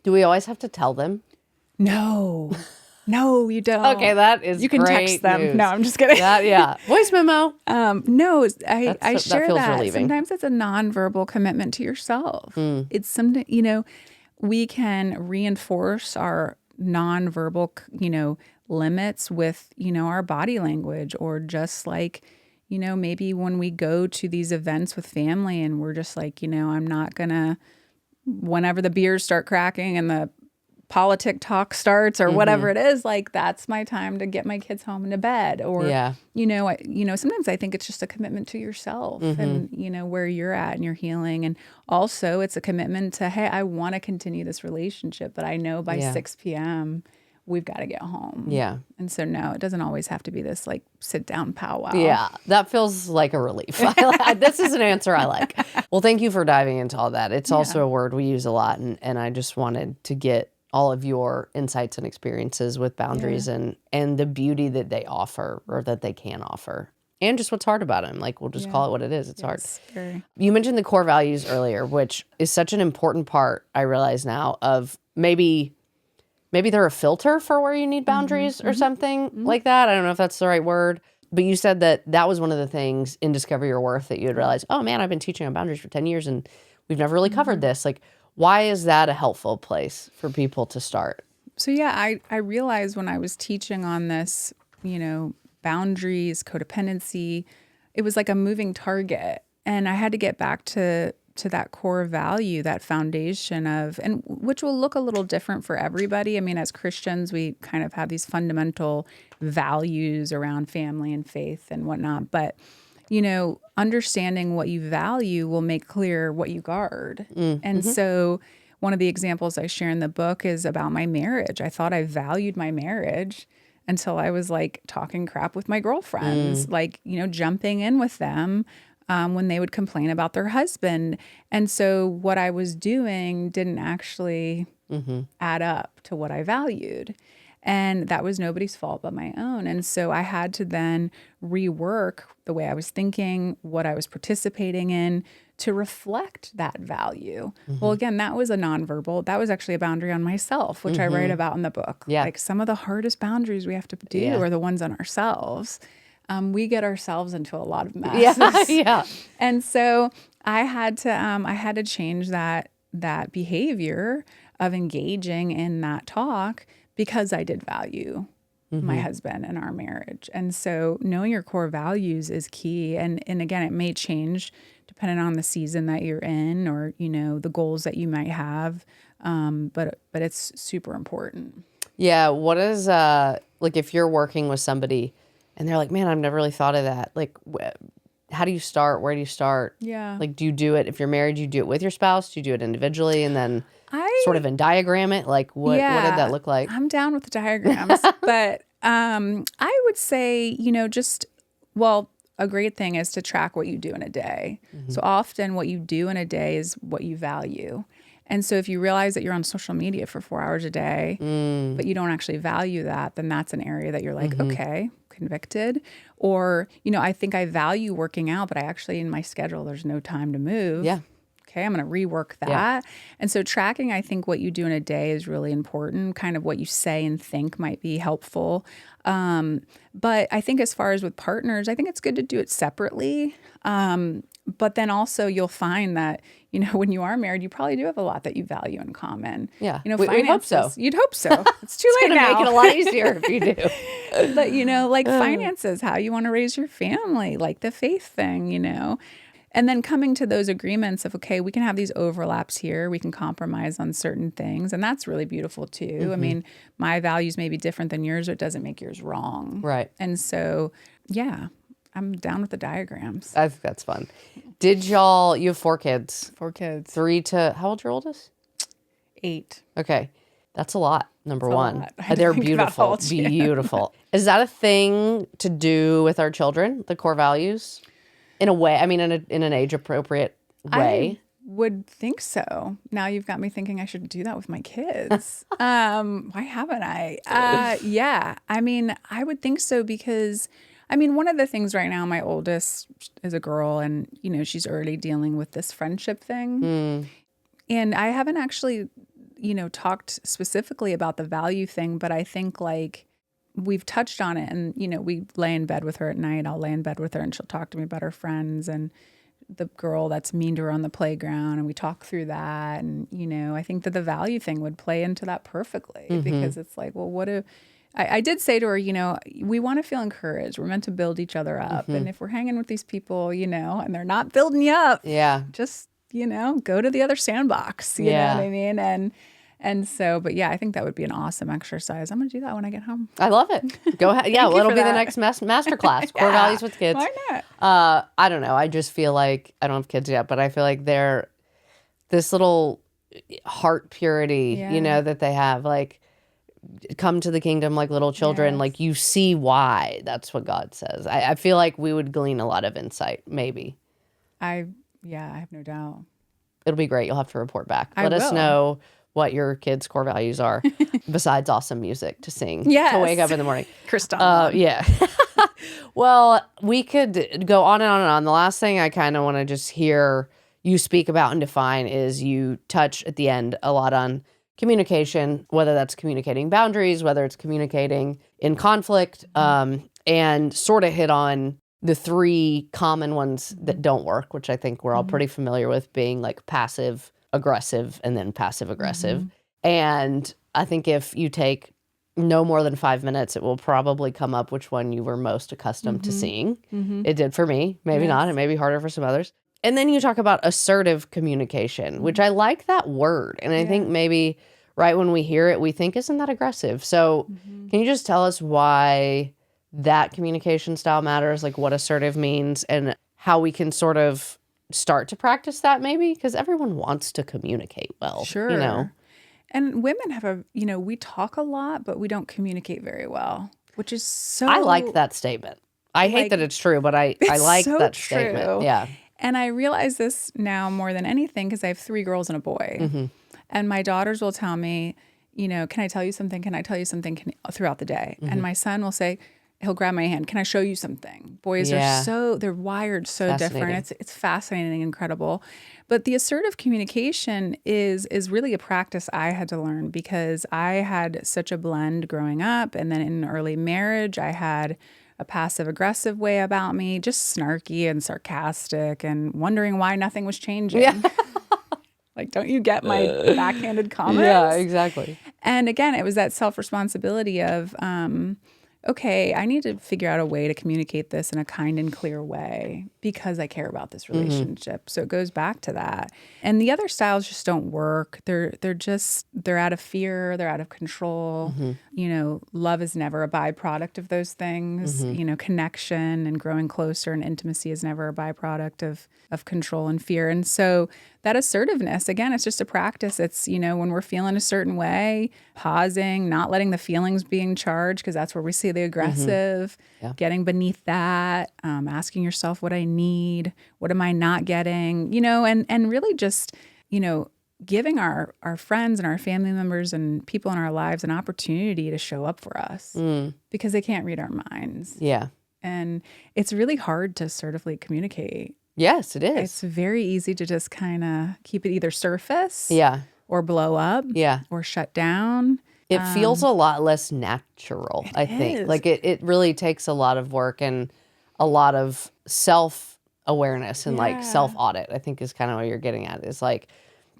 Do we always have to tell them?
No. No, you don't.
Okay, that is
You can
great
text them.
news.
No, I'm just kidding.
Voice memo.
No, I share
that feels
that.
relieving.
Sometimes it's a nonverbal commitment to yourself. It's something, we can reinforce our nonverbal, limits with, our body language, or just like, maybe when we go to these events with family and we're just like, I'm not gonna, whenever the beers start cracking and the politic talk starts or whatever it is, like, that's my time to get my kids home and to bed. Or, sometimes I think it's just a commitment to yourself and, where you're at and your healing. And also it's a commitment to, hey, I want to continue this relationship, but I know by 6 p.m. we've got to get home.
Yeah.
And so, no, it doesn't always have to be this like sit down powwow.
Yeah. That feels like a relief. This is an answer I like. Well, thank you for diving into all that. It's also a word we use a lot. And I just wanted to get all of your insights and experiences with boundaries and the beauty that they offer, or that they can offer, and just what's hard about them. Like, we'll just call it what it is. It's hard.
Scary.
You mentioned the core values earlier, which is such an important part, I realize now, of maybe they're a filter for where you need boundaries or something like that. I don't know if that's the right word. But you said that was one of the things in Discover Your Worth that you had realized, oh man, I've been teaching on boundaries for 10 years and we've never really covered this. Like, why is that a helpful place for people to start?
So I realized when I was teaching on this, boundaries, codependency, it was like a moving target. And I had to get back to that core value, that foundation of, and which will look a little different for everybody. I mean, as Christians, we kind of have these fundamental values around family and faith and whatnot. But, understanding what you value will make clear what you guard. And so one of the examples I share in the book is about my marriage. I thought I valued my marriage until I was like talking crap with my girlfriends, like, jumping in with them when they would complain about their husband. And so what I was doing didn't actually add up to what I valued. And that was nobody's fault but my own. And so I had to then rework the way I was thinking, what I was participating in, to reflect that value. Well, again, that was a nonverbal. That was actually a boundary on myself, which I write about in the book.
Yeah.
Like, some of the hardest boundaries we have to do are the ones on ourselves. We get ourselves into a lot of messes.
Yeah.
And so I had to change that behavior of engaging in that talk, because I did value my husband and our marriage. And so knowing your core values is key. And again, it may change depending on the season that you're in, or, the goals that you might have. But it's super important.
Yeah. What is, like, if you're working with somebody and they're like, man, I've never really thought of that. Like, how do you start? Where do you start?
Yeah.
Like, do you do it, if you're married, do you do it with your spouse? Do you do it individually and then sort of in diagram it? Like, what did that look like?
I'm down with the diagrams, but I would say, a great thing is to track what you do in a day. So often what you do in a day is what you value. And so if you realize that you're on social media for 4 hours a day, but you don't actually value that, then that's an area that you're like, okay, convicted. Or, I think I value working out, but I actually, in my schedule, there's no time to move.
Yeah.
Okay, I'm going to rework that. Yeah. And so tracking, I think, what you do in a day is really important. Kind of what you say and think might be helpful. But I think as far as with partners, I think it's good to do it separately. But then also you'll find that, when you are married, you probably do have a lot that you value in common.
Yeah.
Finances,
we'd hope so.
You'd hope so. It's too late now.
It's going to make it a lot easier if you do.
But, finances, how you want to raise your family, like the faith thing, And then coming to those agreements of, okay, we can have these overlaps here. We can compromise on certain things. And that's really beautiful too. I mean, my values may be different than yours, but it doesn't make yours wrong.
Right.
And so, yeah, I'm down with the diagrams.
I think that's fun. You have 4 kids.
4 kids.
3 to, how old's your oldest?
8.
Okay. That's a lot, number
That's
one.
a lot. I
They're
think about
beautiful.
all too.
Beautiful. Is that a thing to do with our children, the core values? In a way, I mean, in an age-appropriate way?
would think so. Now you've got me thinking I should do that with my kids. Why haven't I? Yeah. I mean, I would think so because, I mean, one of the things right now, my oldest is a girl and, she's already dealing with this friendship thing. And I haven't actually, talked specifically about the value thing, but I think like we've touched on it and, we lay in bed with her at night. I'll lay in bed with her and she'll talk to me about her friends and the girl that's mean to her on the playground, and we talk through that. And, I think that the value thing would play into that perfectly because it's like, well, what if I did say to her, we want to feel encouraged. We're meant to build each other up. And if we're hanging with these people, and they're not building you up, just, go to the other sandbox, you know what I mean? And so, but yeah, I think that would be an awesome exercise. I'm going to do that when I get home.
I love it. Go ahead. Yeah, well, it'll be the next masterclass, core values with kids.
Why not?
I don't know. I just feel like, I don't have kids yet, but I feel like they're this little heart purity, that they have, like, come to the kingdom like little children. Like, you see why. That's what God says. I feel like we would glean a lot of insight, maybe.
I have no doubt.
It'll be great. You'll have to report back. Let us know what your kids' core values are, besides awesome music to sing, to wake up in the morning.
Kristen.
Yeah. Well, we could go on and on and on. The last thing I kind of want to just hear you speak about and define is you touch at the end a lot on communication, whether that's communicating boundaries, whether it's communicating in conflict, and sort of hit on the 3 common ones that don't work, which I think we're all pretty familiar with, being like passive aggressive and then passive aggressive. And I think if you take no more than 5 minutes, it will probably come up which one you were most accustomed to seeing. It did for me, maybe not. It may be harder for some others. And then you talk about assertive communication, which I like that word. And I think maybe right when we hear it, we think, isn't that aggressive? So can you just tell us why that communication style matters, like what assertive means and how we can sort of start to practice that maybe? Because everyone wants to communicate well.
Sure. And women have we talk a lot, but we don't communicate very well, which is so...
I like that statement. I hate that it's true, but I like
so
that
true.
statement. Yeah.
And I realize this now more than anything because I have 3 girls and a boy. And my daughters will tell me, can I tell you something? Can I tell you something throughout the day? And my son will say, he'll grab my hand. Can I show you something? Boys are they're wired so different. It's fascinating, incredible. But the assertive communication is really a practice I had to learn because I had such a blend growing up. And then in early marriage, I had a passive aggressive way about me, just snarky and sarcastic and wondering why nothing was changing. Like, don't you get my backhanded comments?
Yeah, exactly.
And again, it was that self-responsibility of, okay, I need to figure out a way to communicate this in a kind and clear way because I care about this relationship. So it goes back to that. And the other styles just don't work. They're out of fear. They're out of control. Love is never a byproduct of those things. Connection and growing closer and intimacy is never a byproduct of control and fear. And so that assertiveness, again, it's just a practice. It's, when we're feeling a certain way, pausing, not letting the feelings be in charge, because that's where we see the aggressive, getting beneath that, asking yourself what I need, what am I not getting, and really just, giving our friends and our family members and people in our lives an opportunity to show up for us because they can't read our minds.
Yeah.
And it's really hard to assertively communicate.
Yes, it is.
It's very easy to just kind of keep it either surface or blow up or shut down.
It feels a lot less natural, I think. Like it really takes a lot of work and a lot of self-awareness and like self-audit, I think is kind of what you're getting at. It's like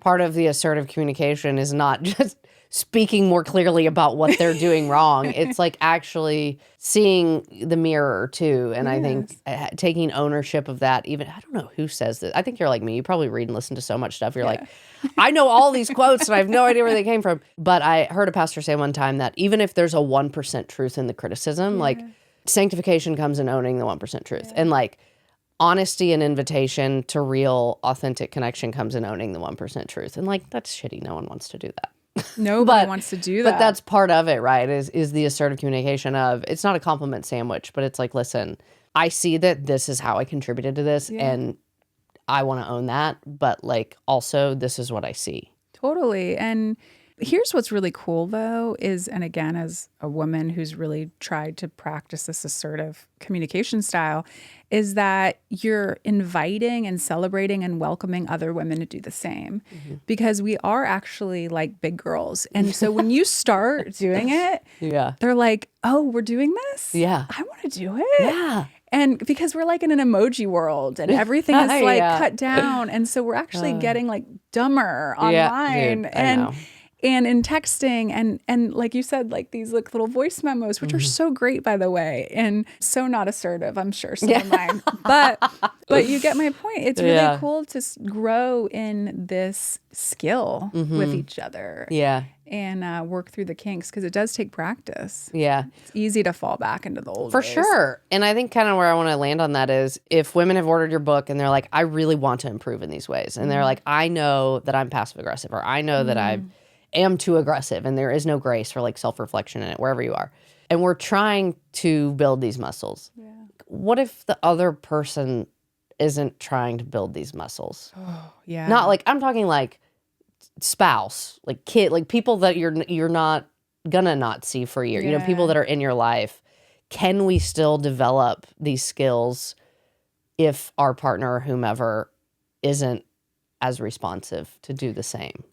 part of the assertive communication is not just speaking more clearly about what they're doing wrong. It's like actually seeing the mirror too. And I think taking ownership of that, even, I don't know who says this. I think you're like me. You probably read and listen to so much stuff. You're like, I know all these quotes and I have no idea where they came from. But I heard a pastor say one time that even if there's a 1% truth in the criticism, like sanctification comes in owning the 1% truth. And like honesty and invitation to real authentic connection comes in owning the 1% truth. And like, that's shitty. No one wants to do that.
Nobody wants to do that.
But that's part of it, right? Is the assertive communication of, it's not a compliment sandwich, but it's like, listen, I see that this is how I contributed to this, and I want to own that, but like also this is what I see.
Totally. And here's what's really cool though is, and again, as a woman who's really tried to practice this assertive communication style, is that you're inviting and celebrating and welcoming other women to do the same, because we are actually like big girls. And so when you start doing it, they're like, oh, we're doing this?
Yeah.
I want to do it.
Yeah.
And because we're like in an emoji world and everything is like cut down. And so we're actually getting like dumber online.
Dude, I know.
And in texting and like you said, like these little voice memos, which are so great, by the way, and so not assertive, I'm sure, some of mine. But you get my point. It's really cool to grow in this skill with each other.
Yeah.
And work through the kinks, because it does take practice.
Yeah.
It's easy to fall back into the old
For
ways.
sure. And I think kind of where I want to land on that is if women have ordered your book and they're like, I really want to improve in these ways. And they're like, I know that I'm passive aggressive, or I know that I am too aggressive and there is no grace for like self-reflection in it, wherever you are. And we're trying to build these muscles. Yeah. What if the other person isn't trying to build these muscles?
Oh, yeah.
Not like, I'm talking like spouse, like kid, like people that you're not gonna not see for years, you know, people that are in your life. Can we still develop these skills if our partner or whomever isn't as responsive to do the same?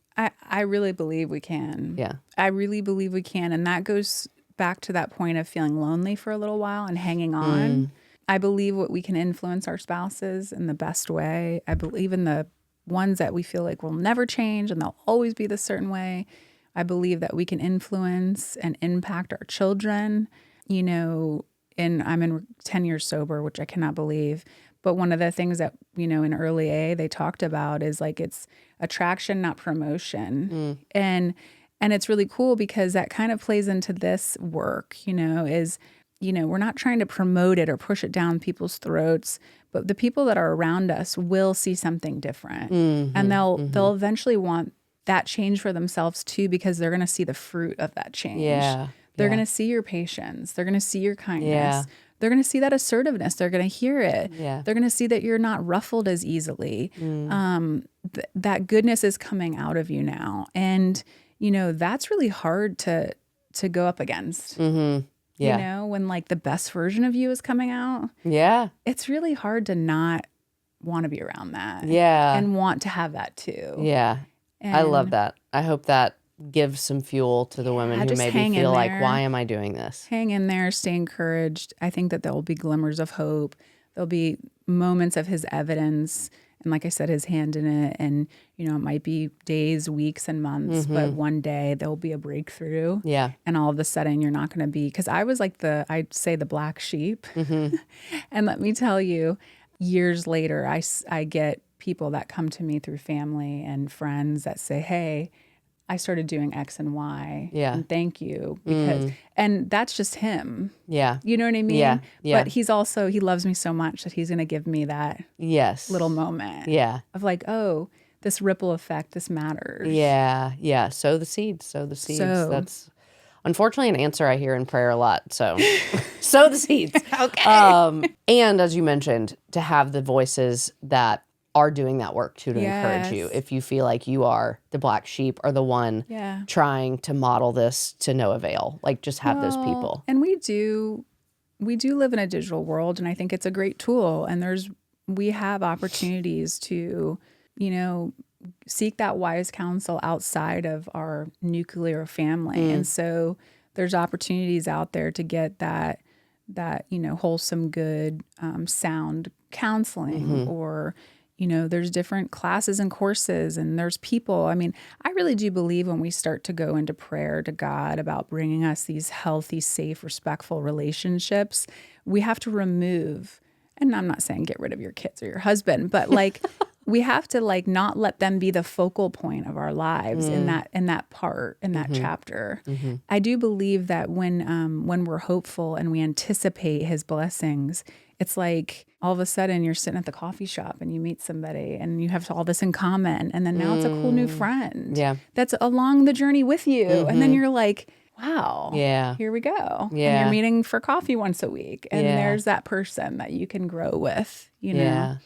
I really believe we can.
Yeah.
I really believe we can. And that goes back to that point of feeling lonely for a little while and hanging on. I believe we can influence our spouses in the best way. I believe in the ones that we feel like will never change and they'll always be this certain way. I believe that we can influence and impact our children. You know, I'm in 10 years sober, which I cannot believe. But one of the things that, you know, in early A they talked about is like it's attraction, not promotion. And it's really cool because that kind of plays into this work, you know, is, you know, we're not trying to promote it or push it down people's throats, but the people that are around us will see something different. And they'll eventually want that change for themselves too, because they're going to see the fruit of that change. They're going to see your patience. They're going to see your kindness. They're going to see that assertiveness. They're going to hear it. They're going to see that you're not ruffled as easily. That goodness is coming out of you now. And, you know, that's really hard to go up against. You know, when like the best version of you is coming out. It's really hard to not want to be around that. And want to have that too. And
I love that. I hope that gives some fuel to the women who maybe feel like, why am I doing this?
Hang in there, stay encouraged. I think that there will be glimmers of hope. There'll be moments of his evidence. And like I said, his hand in it. And, you know, it might be days, weeks, and months, but one day there'll be a breakthrough. And all of a sudden you're not going to be, because I was like I'd say the black sheep. And let me tell you, years later, I get people that come to me through family and friends that say, hey, I started doing X and Y. And thank you. Because, and that's just him. You know what I mean? But he loves me so much that he's going to give me that little moment. Of like, oh, this ripple effect, this matters.
Sow the seeds. That's unfortunately an answer I hear in prayer a lot. So sow the seeds. And as you mentioned, to have the voices that are doing that work too, to encourage you if you feel like you are the black sheep or the one trying to model this to no avail. Like just have those people.
And we do live in a digital world, and I think it's a great tool. And we have opportunities to, you know, seek that wise counsel outside of our nuclear family. And so there's opportunities out there to get that, you know, wholesome, good, sound counseling or, you know, there's different classes and courses and there's people. I mean, I really do believe when we start to go into prayer to God about bringing us these healthy, safe, respectful relationships, we have to remove, and I'm not saying get rid of your kids or your husband, but like we have to like not let them be the focal point of our lives in that part, in that chapter. I do believe that when we're hopeful and we anticipate his blessings, it's like all of a sudden you're sitting at the coffee shop and you meet somebody and you have all this in common. And then now it's a cool new friend that's along the journey with you. And then you're like, wow, here we go. And you're meeting for coffee once a week. And there's that person that you can grow with, you know?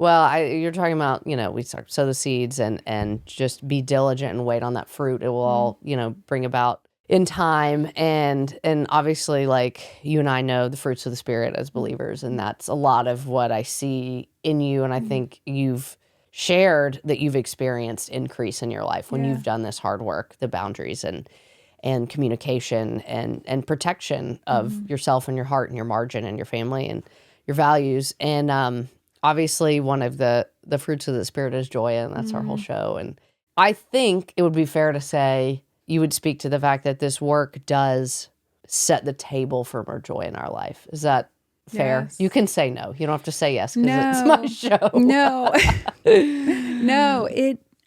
Well, you're talking about, we sow the seeds and just be diligent and wait on that fruit. It will all, bring about in time. And obviously, like, you and I know the fruits of the Spirit as believers, and that's a lot of what I see in you. And I think you've shared that you've experienced increase in your life when you've done this hard work, the boundaries and communication and protection of yourself and your heart and your margin and your family and your values. And obviously, one of the fruits of the Spirit is joy, and that's our whole show. And I think it would be fair to say you would speak to the fact that this work does set the table for more joy in our life. Is that fair?
Yes.
You can say no. You don't have to say yes because it's my show.
No. No,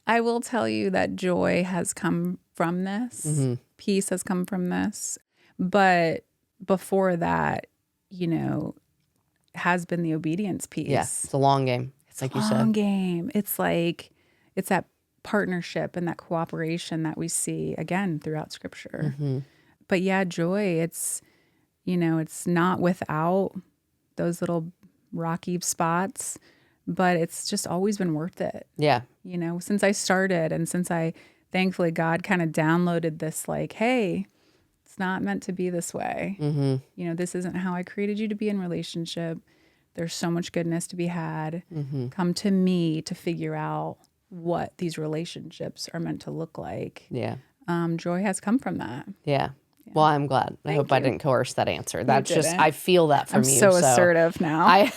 I will tell you that joy has come from this.
Mm-hmm.
Peace has come from this. But before that, has been the obedience piece.
Yes, it's a long game. It's like you said.
Long game. It's like, it's that partnership and that cooperation that we see again throughout Scripture.
Mm-hmm.
But yeah, joy, it's not without those little rocky spots, but it's just always been worth it.
Yeah.
Since I started, and since thankfully God kind of downloaded this, like, hey, it's not meant to be this way.
Mm-hmm.
This isn't how I created you to be in relationship. There's so much goodness to be had.
Mm-hmm.
Come to me to figure out what these relationships are meant to look like.
Yeah.
Joy has come from that.
Yeah. Well, I'm glad. I hope I didn't coerce that answer. That's just,
didn't.
I feel that from
I'm
you.
so assertive now.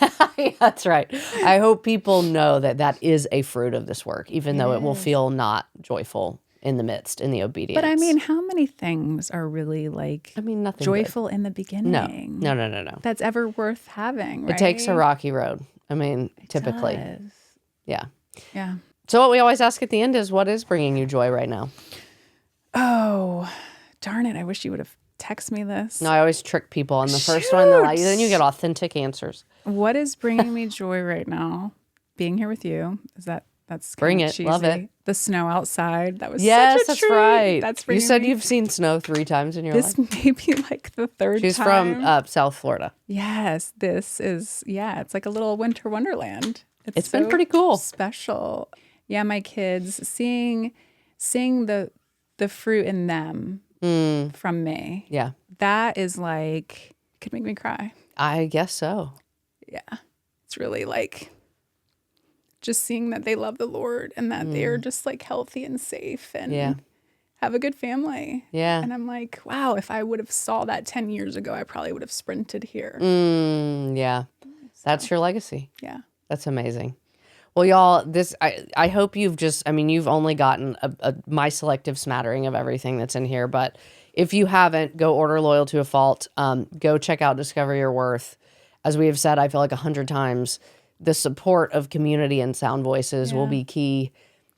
That's right. I hope people know that is a fruit of this work, even though it will feel not joyful in the obedience.
But I mean, how many things are really
nothing
joyful
good.
in the beginning?
No.
That's ever worth having, right?
It takes a rocky road. Typically.
Does.
Yeah.
Yeah.
So what we always ask at the end is, what is bringing you joy right now?
Oh, darn it. I wish you would have texted me this.
No, I always trick people on the first one. Then you get authentic answers.
What is bringing me joy right now? Being here with you. That's
Bring
kinda
it.
cheesy.
Love it.
The snow outside. That was
Yes,
such a
that's
treat.
right.
That's
you
bringing
said
me.
you've seen snow 3 times in your life.
This may be like the third
She's
time.
from South Florida.
Yes, this is, it's like a little winter wonderland.
It's been pretty cool.
Special. Yeah, my kids, seeing the fruit in them from me.
Yeah.
That is could make me cry.
I guess so.
Yeah. It's really just seeing that they love the Lord and that they're just healthy and safe and have a good family.
Yeah.
And I'm like, wow, if I would have saw that 10 years ago, I probably would have sprinted here.
Yeah. That's your legacy.
Yeah.
That's amazing. Well, y'all, I hope you've you've only gotten my selective smattering of everything that's in here, but if you haven't, go order Loyal to a Fault. Go check out Discover Your Worth. As we have said, I feel like 100 times, the support of community and sound voices will be key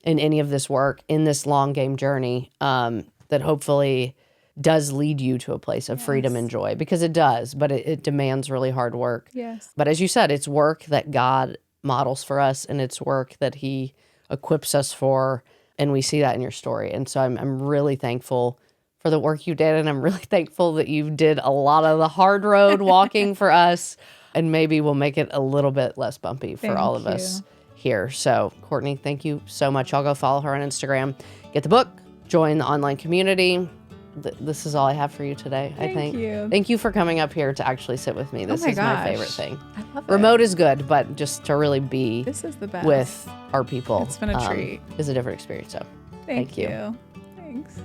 in any of this work, in this long game journey, that hopefully does lead you to a place of freedom and joy, because it does, but it demands really hard work.
Yes.
But as you said, it's work that God models for us, and it's work that he equips us for, and we see that in your story. And so I'm really thankful for the work you did, and I'm really thankful that you did a lot of the hard road walking for us, and maybe we'll make it a little bit less bumpy for all of us here. So Courtney, thank you so much. I'll go follow her on Instagram, get the book, join the online community. This is all I have for you today, I think. Thank you for coming up here to actually sit with me. This is my favorite thing.
I love it.
Remote is good, but just to really be
This is the best.
with our people
It's been a treat.
is a different experience. So
Thank you. Thanks.